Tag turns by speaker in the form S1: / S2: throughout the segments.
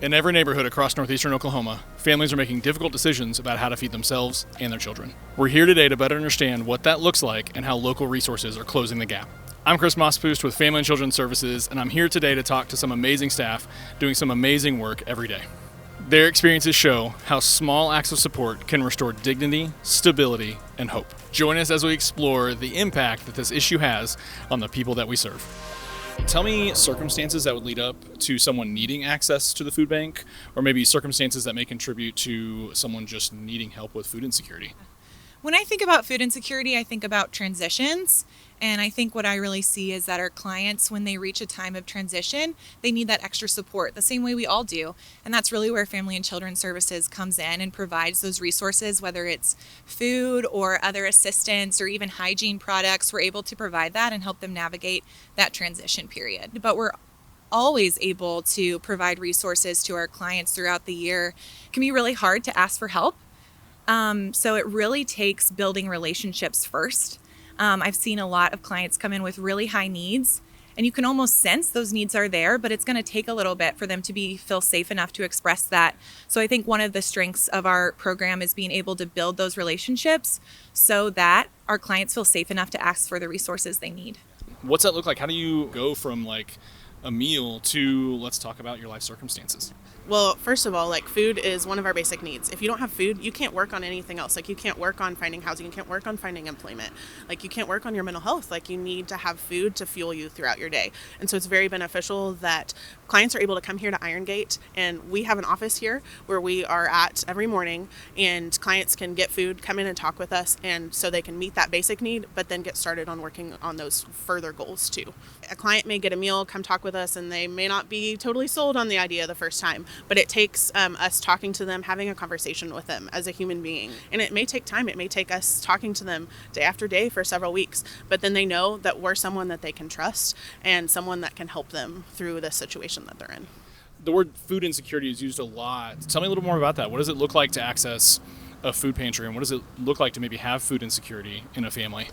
S1: In every neighborhood across Northeastern Oklahoma, families are making difficult decisions about how to feed themselves and their children. We're here today to better understand what that looks like and how local resources are closing the gap. I'm Chris Mospoost with Family and Children's Services, and I'm here today to talk to some amazing staff doing some amazing work every day. Their experiences show how small acts of support can restore dignity, stability, and hope. Join us as we explore the impact that this issue has on the people that we serve. Tell me circumstances that would lead up to someone needing access to the food bank, or maybe circumstances that may contribute to someone just needing help with food insecurity.
S2: When I think about food insecurity, I think about transitions. And I think what I really see is that our clients, when they reach a time of transition, they need that extra support the same way we all do. And that's really where Family and Children's Services comes in and provides those resources, whether it's food or other assistance or even hygiene products. We're able to provide that and help them navigate that transition period. But we're always able to provide resources to our clients throughout the year. It can be really hard to ask for help. So it really takes building relationships first. I've seen a lot of clients come in with really high needs, and you can almost sense those needs are there, but it's going to take a little bit for them to feel safe enough to express that. So I think one of the strengths of our program is being able to build those relationships so that our clients feel safe enough to ask for the resources they need.
S1: What's that look like? How do you go from like a meal to let's talk about your life circumstances?
S3: Well, first of all, food is one of our basic needs. If you don't have food, you can't work on anything else. You can't work on finding housing. You can't work on finding employment. You can't work on your mental health. You need to have food to fuel you throughout your day. And so it's very beneficial that clients are able to come here to Iron Gate, and we have an office here where we are at every morning, and clients can get food, come in and talk with us, and so they can meet that basic need, but then get started on working on those further goals too. A client may get a meal, come talk with us, and they may not be totally sold on the idea the first time, but it takes us talking to them, having a conversation with them as a human being. And it may take time. It may take us talking to them day after day for several weeks, but then they know that we're someone that they can trust and someone that can help them through the situation that they're in.
S1: The word food insecurity is used a lot. Tell me a little more about that. What does it look like to access a food pantry, and what does it look like to maybe have food insecurity in a family?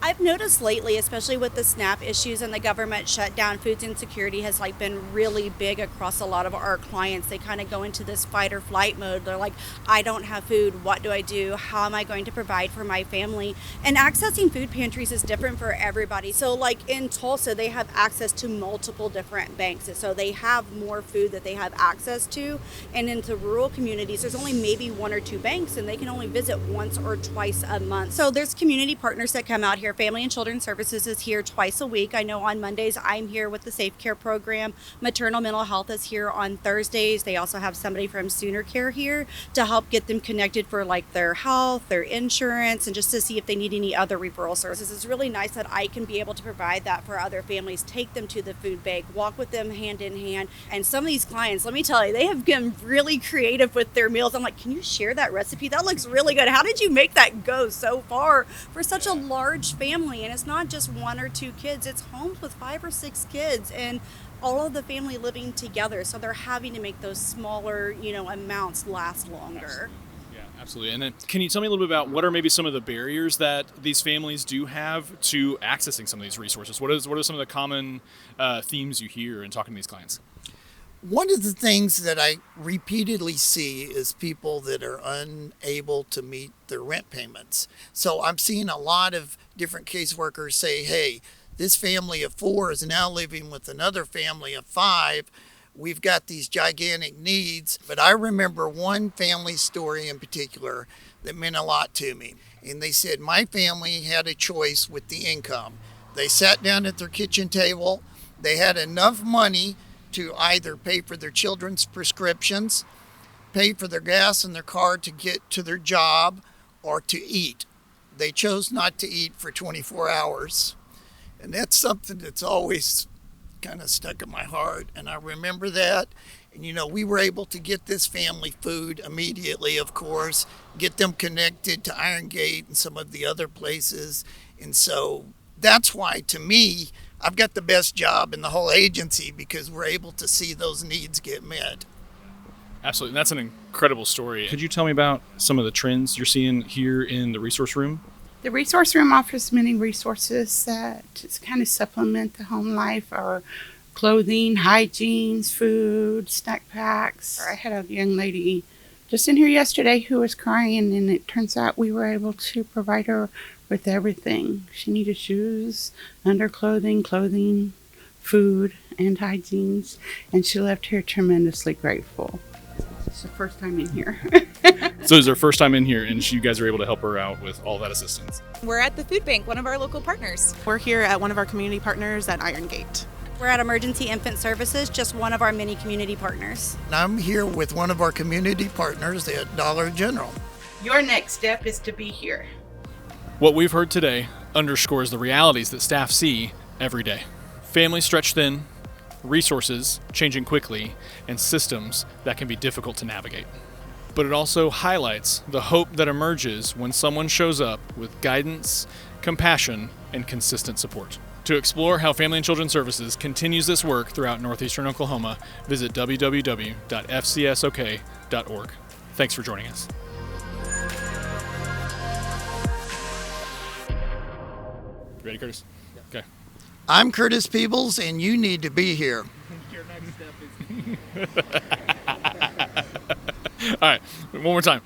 S4: I've noticed lately, especially with the SNAP issues and the government shutdown, food insecurity has been really big across a lot of our clients. They kind of go into this fight or flight mode. They're like, I don't have food. What do I do? How am I going to provide for my family? And accessing food pantries is different for everybody. So in Tulsa, they have access to multiple different banks. So they have more food that they have access to. And into rural communities, there's only maybe one or two banks, and they can only visit once or twice a month. So there's community partners that come out here. Family and Children's Services is here twice a week. I know on Mondays I'm here with the Safe Care program. Maternal Mental Health is here on Thursdays. They also have somebody from Sooner Care here to help get them connected for their health, their insurance, and just to see if they need any other referral services. It's really nice that I can be able to provide that for other families, take them to the food bank, walk with them hand in hand. And some of these clients, let me tell you, they have been really creative with their meals. I'm like, can you share that recipe? That looks really good. How did you make that go so far for such a large family? And it's not just one or two kids, it's homes with 5 or 6 kids and all of the family living together. So they're having to make those smaller, amounts last longer.
S1: Absolutely. Yeah, absolutely. And then can you tell me a little bit about what are maybe some of the barriers that these families do have to accessing some of these resources? What are some of the common themes you hear in talking to these clients?
S5: One of the things that I repeatedly see is people that are unable to meet their rent payments. So I'm seeing a lot of different caseworkers say, hey, this family of 4 is now living with another family of 5. We've got these gigantic needs. But I remember one family story in particular that meant a lot to me. And they said, my family had a choice with the income. They sat down at their kitchen table. They had enough money to either pay for their children's prescriptions, pay for their gas in their car to get to their job, or to eat. They chose not to eat for 24 hours. And that's something that's always kind of stuck in my heart. And I remember that. And, we were able to get this family food immediately, of course, get them connected to Iron Gate and some of the other places. And so that's why, to me, I've got the best job in the whole agency because we're able to see those needs get met.
S1: Absolutely. That's an incredible story. Could you tell me about some of the trends you're seeing here in the resource room?
S6: The resource room offers many resources that just kind of supplement the home life or clothing, hygiene, food, snack packs. I had a young lady just in here yesterday who was crying, and it turns out we were able to provide her with everything. She needed shoes, underclothing, clothing, food, and hygienes, and she left here tremendously grateful. It's the first time in here.
S1: So it's her first time in here, and you guys are able to help her out with all that assistance.
S2: We're at the food bank, one of our local partners.
S3: We're here at one of our community partners at Iron Gate.
S4: We're at Emergency Infant Services, just one of our many community partners.
S5: And I'm here with one of our community partners at Dollar General.
S6: Your next step is to be here.
S1: What we've heard today underscores the realities that staff see every day. Families stretched thin, resources changing quickly, and systems that can be difficult to navigate. But it also highlights the hope that emerges when someone shows up with guidance, compassion, and consistent support. To explore how Family and Children Services continues this work throughout Northeastern Oklahoma, visit www.fcsok.org. Thanks for joining us. Ready, Curtis? Okay.
S5: I'm Curtis Peebles, and you need to be here.
S1: Your next step is... All right, one more time.